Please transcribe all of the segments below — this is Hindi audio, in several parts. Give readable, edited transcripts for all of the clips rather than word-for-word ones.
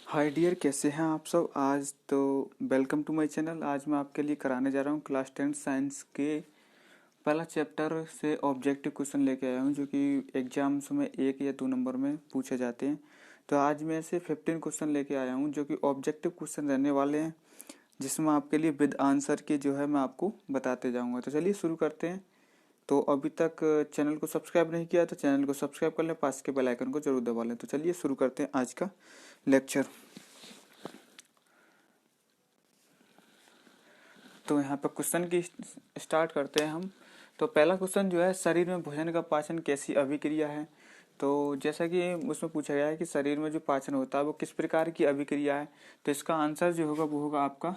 हाय डियर, कैसे हैं आप सब। आज तो वेलकम टू माय चैनल। आज मैं आपके लिए कराने जा रहा हूँ क्लास 10 साइंस के पहला चैप्टर से ऑब्जेक्टिव क्वेश्चन लेके आया हूँ, जो कि एग्जाम्स में 1 या 2 नंबर में पूछे जाते हैं। तो आज मैं ऐसे 15 क्वेश्चन लेके आया हूँ जो कि ऑब्जेक्टिव क्वेश्चन रहने वाले हैं, जिसमें आपके लिए विद आंसर के जो है मैं आपको बताते जाऊँगा। तो चलिए शुरू करते हैं। तो अभी तक चैनल को सब्सक्राइब नहीं किया तो चैनल को सब्सक्राइब कर लें, पास के बेल आइकन को जरूर दबा लें। तो चलिए शुरू करते हैं आज का लेक्चर। तो यहाँ पर क्वेश्चन की स्टार्ट करते हैं हम। तो पहला क्वेश्चन जो है, शरीर में भोजन का पाचन कैसी अभिक्रिया है। तो जैसा कि उसमें पूछा गया है कि शरीर में जो पाचन होता है वो किस प्रकार की अभिक्रिया है, तो इसका आंसर जो होगा वो होगा आपका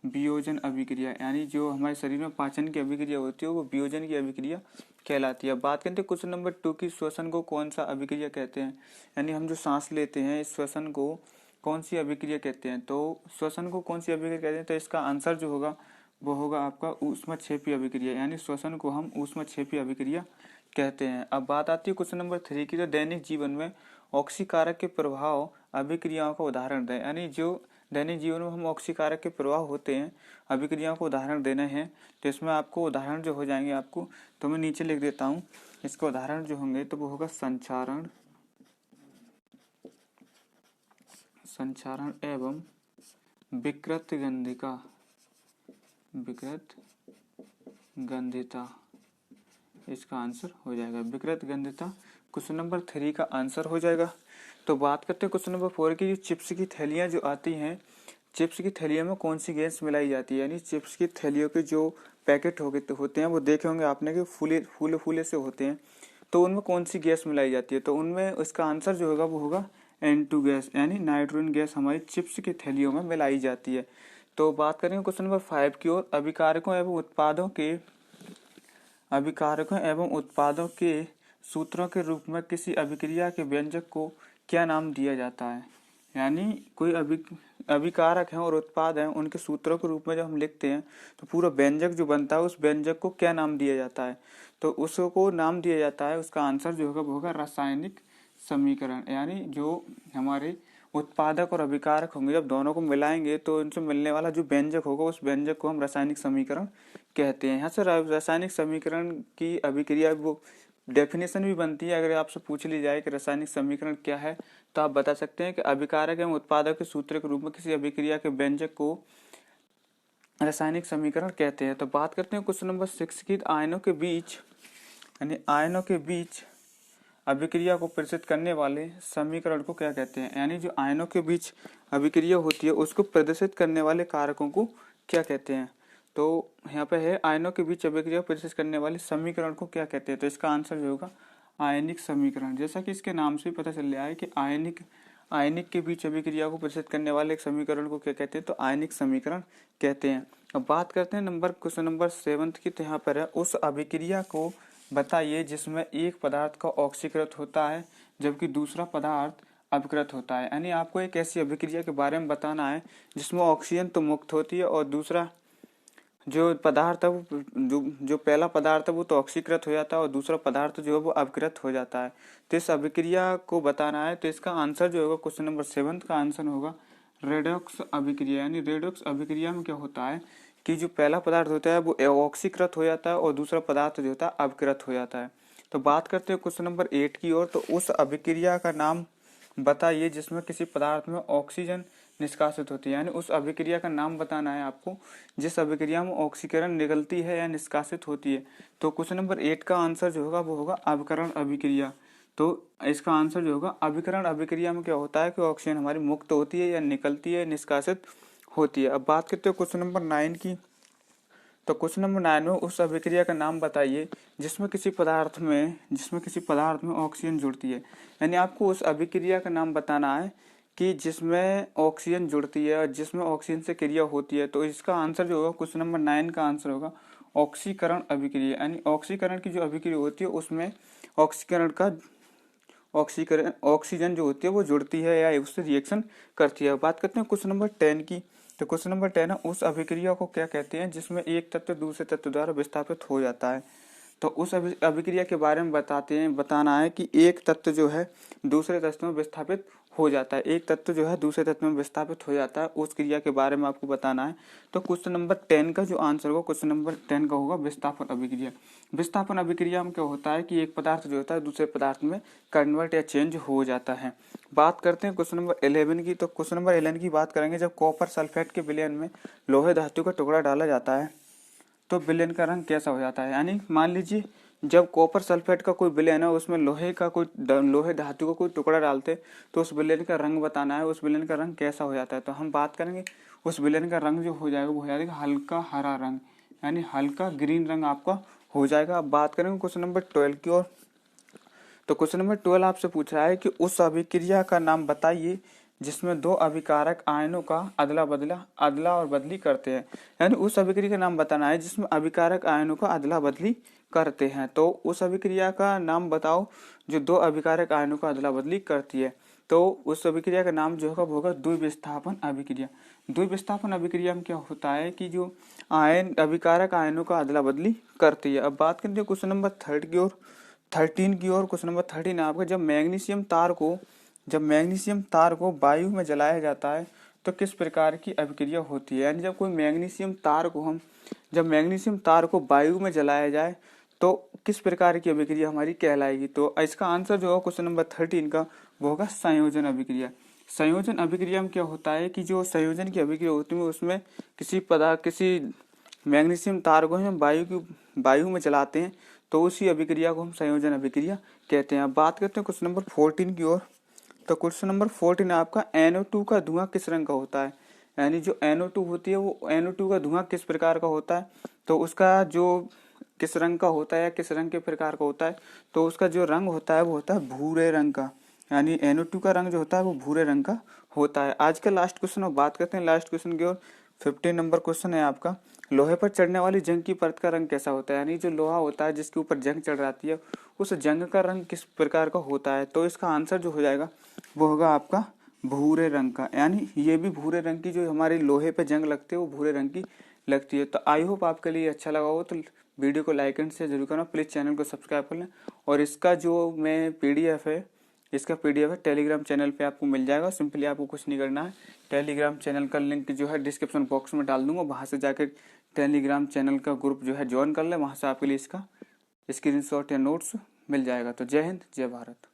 वियोजन अभिक्रिया। यानी जो हमारे शरीर में पाचन की अभिक्रिया होती है वो वियोजन की अभिक्रिया कहलाती है। बात करते हैं क्वेश्चन नंबर 2 की, श्वसन को कौन सा अभिक्रिया कहते हैं। यानी हम जो सांस लेते हैं इस श्वसन को कौन सी अभिक्रिया कहते हैं। तो श्वसन को कौन सी अभिक्रिया कहते हैं, तो इसका आंसर जो होगा वो होगा आपका ऊष्मक्षेपी अभिक्रिया। यानी श्वसन को हम ऊष्मक्षेपी अभिक्रिया कहते हैं। अब बात आती है क्वेश्चन नंबर 3 की, तो दैनिक जीवन में ऑक्सीकारक के प्रभाव अभिक्रियाओं का उदाहरण दें। यानी जो दैनिक जीवन में हम ऑक्सीकारक के प्रभाव होते हैं अभिक्रियाओं को उदाहरण देने हैं। तो इसमें आपको उदाहरण जो हो जाएंगे आपको, तो मैं नीचे लिख देता हूँ। इसके उदाहरण जो होंगे तो वो होगा संचारण एवं विकृत गंधिता इसका आंसर हो जाएगा। विकृत गंधिता क्वेश्चन नंबर 3 का आंसर हो जाएगा। तो बात करते हैं क्वेश्चन नंबर 4 की, जो चिप्स की थैलियां जो आती हैं, चिप्स की थैलियों में कौन सी गैस मिलाई जाती है। यानी चिप्स की थैलियों के जो पैकेट होते हैं वो देखे होंगे आपने कि फूले फूले से होते हैं, तो उनमें कौन सी गैस मिलाई जाती है। तो उनमें इसका आंसर जो होगा वो होगा N2 गैस, यानी नाइट्रोजन गैस हमारी चिप्स की थैलियों में मिलाई जाती है। तो बात करेंगे क्वेश्चन नंबर 5 की ओर, अभिकारकों एवं उत्पादों के सूत्रों के रूप में किसी अभिक्रिया के व्यंजक को क्या नाम दिया जाता है। यानी कोई अभिकारक हैं और उत्पाद हैं, उनके सूत्रों के रूप में जब हम लिखते हैं तो पूरा व्यंजक जो बनता है उस व्यंजक को क्या नाम दिया जाता है। तो उसको नाम दिया जाता है, उसका आंसर जो होगा वो होगा रासायनिक समीकरण। यानी जो हमारे उत्पादक और अभिकारक होंगे जब दोनों को मिलाएंगे तो इनसे मिलने वाला जो व्यंजक होगा उस व्यंजक को हम रासायनिक समीकरण कहते हैं। यहाँ से रासायनिक समीकरण की अभिक्रिया वो डेफिनेशन भी बनती है। अगर आपसे पूछ ली जाए कि रासायनिक समीकरण क्या है तो आप बता सकते हैं कि अभिकारक एवं उत्पादक के सूत्र के रूप में किसी अभिक्रिया के व्यंजक को रासायनिक समीकरण कहते हैं। तो बात करते हैं क्वेश्चन नंबर 6 की, आयनों के बीच अभिक्रिया को प्रदर्शित करने वाले समीकरण को क्या कहते हैं। यानी जो आयनों के बीच अभिक्रिया होती है उसको प्रदर्शित करने वाले कारकों को क्या कहते हैं। तो यहाँ पे है आयनों के बीच अभिक्रिया प्रदर्शित करने वाले समीकरण को क्या कहते हैं। तो इसका आंसर जो होगा आयनिक समीकरण। जैसा कि इसके नाम से पता चल रहा है कि आयनिक के बीच अभिक्रिया को प्रदर्शित करने वाले एक समीकरण को क्या कहते हैं, तो आयनिक समीकरण कहते हैं। अब बात करते हैं क्वेश्चन नंबर 7 की। तो यहाँ पर है, उस अभिक्रिया को बताइए जिसमें एक पदार्थ का ऑक्सीकृत होता है जबकि दूसरा पदार्थ अपकृत होता है। यानी आपको एक ऐसी अभिक्रिया के बारे में बताना है जिसमें ऑक्सीजन तो मुक्त होती है और दूसरा जो पदार्थ है वो जो पहला पदार्थ है वो तो ऑक्सीकृत हो जाता है और दूसरा पदार्थ जो है वो अपकृत हो जाता है। तो इस अभिक्रिया को बताना है। तो इसका आंसर जो होगा क्वेश्चन नंबर 7 का आंसर होगा रेडॉक्स अभिक्रिया। यानी रेडॉक्स अभिक्रिया में क्या होता है कि जो पहला पदार्थ होता है वो ऑक्सीकृत हो जाता है और दूसरा पदार्थ जो होता है अपकृत हो जाता है। तो बात करते हैं क्वेश्चन नंबर 8 की ओर। तो उस अभिक्रिया का नाम बताइए जिसमें किसी पदार्थ में ऑक्सीजन निष्कासित होती है। यानी उस अभिक्रिया का नाम बताना है आपको जिस अभिक्रिया में ऑक्सीकरण निकलती है या निष्कासित होती है। तो क्वेश्चन नंबर 8 का आंसर जो होगा वो होगा अभिकरण अभिक्रिया। तो इसका आंसर जो होगा अभिकरण अभिक्रिया में क्या होता है कि ऑक्सीजन हमारी मुक्त होती है या निकलती है, निष्कासित होती है। अब बात करते हैं क्वेश्चन नंबर 9 की। तो क्वेश्चन नंबर 9 में उस अभिक्रिया का नाम बताइए जिसमें किसी पदार्थ में ऑक्सीजन जुड़ती है। यानी आपको उस अभिक्रिया का नाम बताना है कि जिसमें ऑक्सीजन जुड़ती है और जिसमें ऑक्सीजन से क्रिया होती है। तो इसका आंसर जो होगा क्वेश्चन नंबर 9 का आंसर होगा ऑक्सीकरण अभिक्रिया। यानी ऑक्सीकरण की जो अभिक्रिया होती है उसमें ऑक्सीजन जो होती है वो जुड़ती है या उससे रिएक्शन करती है। बात करते हैं क्वेश्चन नंबर 10 की। तो क्वेश्चन नंबर 10 है, उस अभिक्रिया को क्या कहते हैं जिसमें एक तत्व दूसरे तत्व द्वारा विस्थापित हो जाता है। तो उस अभिक्रिया के बारे में बताना है कि एक तत्व जो है दूसरे तत्व में विस्थापित हो जाता है, एक तत्व जो है दूसरे तत्व में विस्थापित हो जाता है, उस क्रिया के बारे में आपको बताना है। तो क्वेश्चन नंबर 10 का जो आंसर होगा, क्वेश्चन नंबर 10 का होगा विस्थापन अभिक्रिया। विस्थापन अभिक्रिया में क्या होता है कि एक पदार्थ जो होता है दूसरे पदार्थ में कन्वर्ट या चेंज हो जाता है। बात करते हैं क्वेश्चन नंबर 11 की। तो क्वेश्चन नंबर 11 की बात करेंगे, जब कॉपर सल्फेट के विलयन में लोहे धातु का टुकड़ा डाला जाता है तो विलयन का रंग कैसा हो जाता है। यानी मान लीजिए जब कॉपर सल्फेट का कोई विलयन है, उसमें लोहे धातु का कोई टुकड़ा डालते तो उस विलयन का रंग बताना है, उस विलयन का रंग कैसा हो जाता है। तो हम बात करेंगे उस विलयन का रंग जो हो जाएगा वो हो जाएगा हल्का हरा रंग, यानी हल्का ग्रीन रंग आपका हो जाएगा। अब बात करेंगे क्वेश्चन नंबर 12 की ओर। तो क्वेश्चन नंबर 12 आपसे पूछ रहा है कि उस अभिक्रिया का नाम बताइए जिसमें दो अभिकारक आयनों का अदला और बदली करते हैं। यानी उस अभिक्रिया का नाम बताना है जिसमें अभिकारक आयनों का अदला बदली करते हैं। तो उस अभिक्रिया का नाम बताओ जो दो अभिकारक आयनों का अदला बदली करती है। तो उस अभिक्रिया का नाम जो होगा द्विविस्थापन अभिक्रिया। द्विविस्थापन अभिक्रिया में क्या होता है कि जो आयन अभिकारक आयनों का अदला बदली करती है। अब बात करते हैं क्वेश्चन नंबर 13 की ओर। क्वेश्चन नंबर 13 आपका, जब मैग्नीशियम तार को वायु में जलाया जाता है तो किस प्रकार की अभिक्रिया होती है। यानी जब मैग्नीशियम तार को वायु में जलाया जाए तो किस प्रकार की अभिक्रिया हमारी कहलाएगी। तो इसका आंसर जो है क्वेश्चन नंबर 13 का वो होगा संयोजन अभिक्रिया। संयोजन अभिक्रिया में क्या होता है कि जो संयोजन की अभिक्रिया होती है उसमें किसी मैग्नीशियम तार को हम वायु में जलाते हैं तो उसी अभिक्रिया को हम संयोजन अभिक्रिया कहते हैं। अब बात करते हैं क्वेश्चन नंबर 14 की ओर। तो क्वेश्चन नंबर 14 आपका NO2 का धुआं किस रंग का होता है। यानी जो NO2 होती है वो NO2 का धुआं किस प्रकार का होता है, तो उसका जो किस रंग का होता है या किस रंग के प्रकार का होता है, तो उसका जो रंग होता है वो होता है भूरे रंग का। यानी NO2 का रंग जो होता है वो भूरे रंग का होता है। आज का लास्ट क्वेश्चन और बात करते हैं लास्ट क्वेश्चन की ओर। 15 नंबर क्वेश्चन है आपका, लोहे पर चढ़ने वाली जंग की परत का रंग कैसा होता है। यानी जो लोहा होता है जिसके ऊपर जंग चढ़ जाती है उस जंग का रंग किस प्रकार का होता है। तो इसका आंसर जो हो जाएगा वो होगा आपका भूरे रंग का। यानी ये भी भूरे रंग की, जो हमारे लोहे पे जंग लगती है वो भूरे रंग की लगती है। तो आई होप आपके लिए अच्छा लगा हो, तो वीडियो को लाइक एंड शेयर जरूर करना, प्लीज़ चैनल को सब्सक्राइब कर लें। और इसका जो इसका PDF है टेलीग्राम चैनल पे आपको मिल जाएगा। सिंपली आपको कुछ नहीं करना है, टेलीग्राम चैनल का लिंक जो है डिस्क्रिप्शन बॉक्स में डाल दूंगा, वहाँ से जाकर टेलीग्राम चैनल का ग्रुप जो है ज्वाइन कर लें, वहाँ से आपके लिए इसका स्क्रीनशॉट या नोट्स मिल जाएगा। तो जय हिंद, जय भारत।